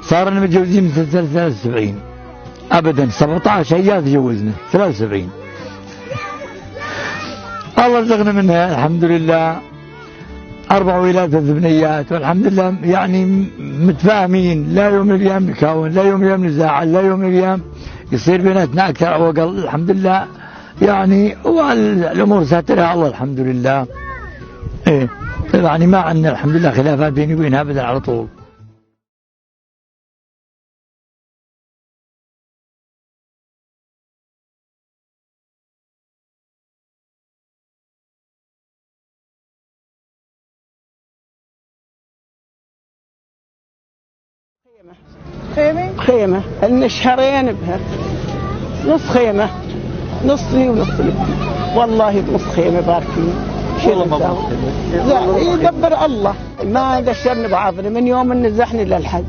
صارنا متجوزين من سنة 73 أبدا. 17 أيام تجوزنا 73. الله رزقنا منها الحمد لله 4 ولاد 3 بنيات والحمد لله. يعني متفاهمين، لا يوم من الأيام نكاون، لا يوم من الأيام نزاعل، لا يوم من الأيام يصير بيناتنا أكثر أو أقل الحمد لله. يعني والأمور ساترها الله الحمد لله. إيه يعني ما عندنا الحمد لله خلافات بيني وبينها أبدا على طول. خيمة لأن شهرين بها نص خيمة، نص لي ونص لي والله، نص خيمة باركين. والله ما يدبر الله، ما قشرنا بعضنا من يوم نزحنا للحج.